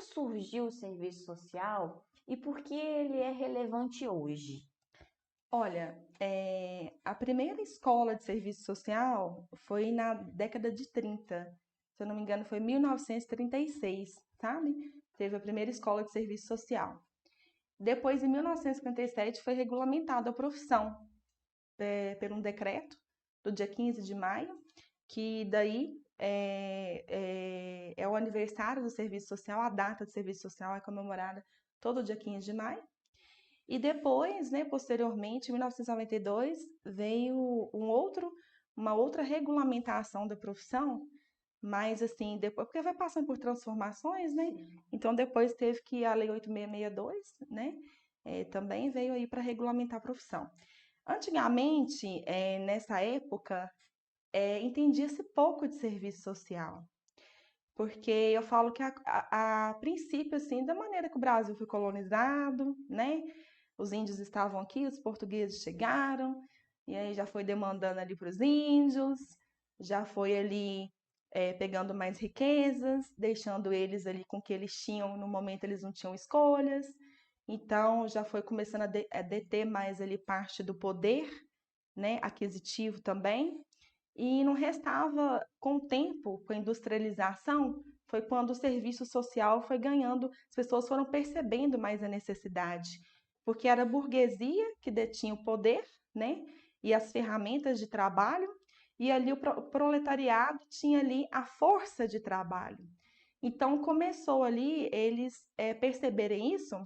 surgiu o serviço social e por que ele é relevante hoje? Olha, a primeira escola de serviço social foi na década de 30. Se eu não me engano, foi 1936, sabe? Teve a primeira escola de serviço social. Depois, em 1957, foi regulamentada a profissão por um decreto do dia 15 de maio, que daí é o aniversário do serviço social, a data do serviço social é comemorada todo dia 15 de maio. E depois, né, posteriormente, em 1992, veio uma outra regulamentação da profissão, mas assim, depois, porque vai passando por transformações, né? Sim. Então depois teve que a Lei 8662, né? Também veio aí para regulamentar a profissão. Antigamente, nessa época, entendia-se pouco de serviço social, porque eu falo que a princípio, assim, da maneira que o Brasil foi colonizado, né? Os índios estavam aqui, os portugueses chegaram, e aí já foi demandando ali para os índios, já foi ali pegando mais riquezas, deixando eles ali com o que eles tinham, no momento eles não tinham escolhas, então já foi começando a deter mais ali parte do poder, né, aquisitivo também, e não restava, com o tempo, com a industrialização, foi quando o serviço social foi ganhando, as pessoas foram percebendo mais a necessidade, porque era a burguesia que detinha o poder, né, e as ferramentas de trabalho, e ali o proletariado tinha ali a força de trabalho. Então começou ali eles perceberem isso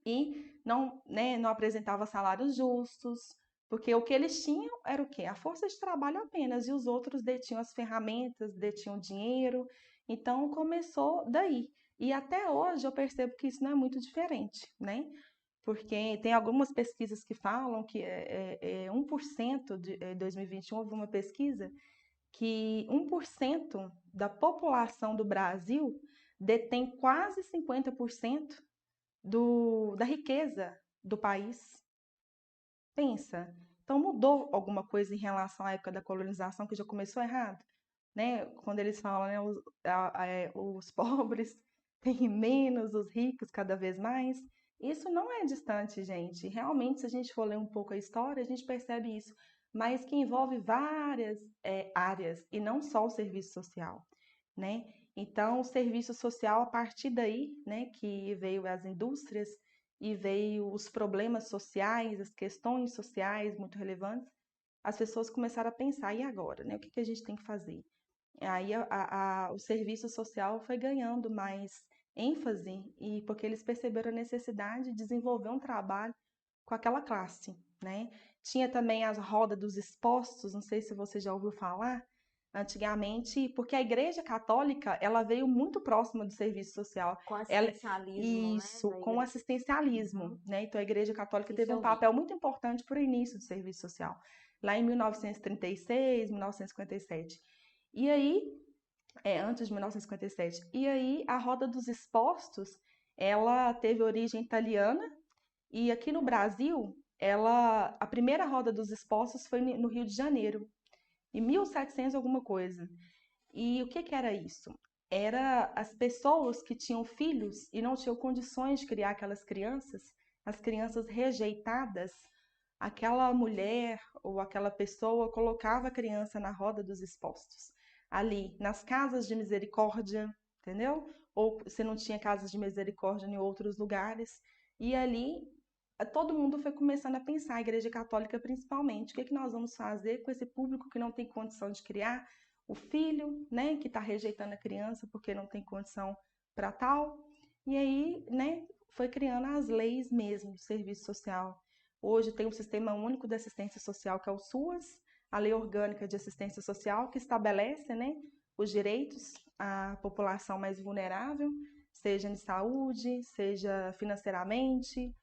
e não, né, não apresentava salários justos, porque o que eles tinham era o quê? A força de trabalho apenas, e os outros detinham as ferramentas, detinham dinheiro. Então começou daí. E até hoje eu percebo que isso não é muito diferente, né? Porque tem algumas pesquisas que falam que 1% de 2021 houve uma pesquisa que 1% da população do Brasil detém quase 50% da riqueza do país. Pensa. Então mudou alguma coisa em relação à época da colonização que já começou errado, né? Quando eles falam, né, os pobres têm menos, os ricos cada vez mais. Isso não é distante, gente. Realmente, se a gente for ler um pouco a história, a gente percebe isso. Mas que envolve várias áreas e não só o serviço social, né? Então, o serviço social, a partir daí, né, que veio as indústrias e veio os problemas sociais, as questões sociais muito relevantes, as pessoas começaram a pensar, e agora, né? O que que a gente tem que fazer? Aí o serviço social foi ganhando mais ênfase e porque eles perceberam a necessidade de desenvolver um trabalho com aquela classe, né? Tinha também as rodas dos expostos, não sei se você já ouviu falar, antigamente, porque a Igreja Católica, ela veio muito próxima do serviço social. Com Ela, assistencialismo, né, isso, da com igreja. assistencialismo, Uhum. né? Então a Igreja Católica Isso teve um eu vi. papel muito importante para o início do serviço social, lá em 1936, 1957. E aí, antes de 1957. E aí, a Roda dos Expostos, ela teve origem italiana e aqui no Brasil, a primeira Roda dos Expostos foi no Rio de Janeiro, em 1700 alguma coisa. E o que que era isso? Era as pessoas que tinham filhos e não tinham condições de criar aquelas crianças, as crianças rejeitadas, aquela mulher ou aquela pessoa colocava a criança na roda dos expostos, ali nas casas de misericórdia, entendeu? Ou se não tinha casas de misericórdia em outros lugares, e ali todo mundo foi começando a pensar, a Igreja Católica principalmente, o que que nós vamos fazer com esse público que não tem condição de criar o filho, né, que está rejeitando a criança porque não tem condição para tal. E aí, né, foi criando as leis mesmo do serviço social. Hoje tem um sistema único de assistência social que é o SUAS, a Lei Orgânica de Assistência Social, que estabelece, né, os direitos à população mais vulnerável, seja em saúde, seja financeiramente,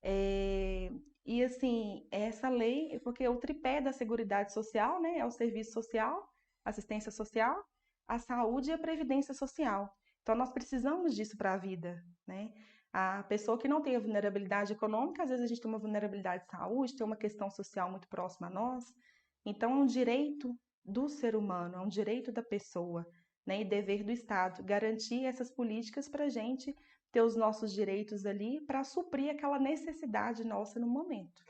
é, e assim, essa lei, porque o tripé da Seguridade Social, né, é o serviço social, assistência social, a saúde e a previdência social. Então, nós precisamos disso para a vida, né? A pessoa que não tem a vulnerabilidade econômica, às vezes a gente tem uma vulnerabilidade de saúde, tem uma questão social muito próxima a nós. Então, é um direito do ser humano, é um direito da pessoa, né, e dever do Estado, garantir essas políticas para a gente ter os nossos direitos ali para suprir aquela necessidade nossa no momento.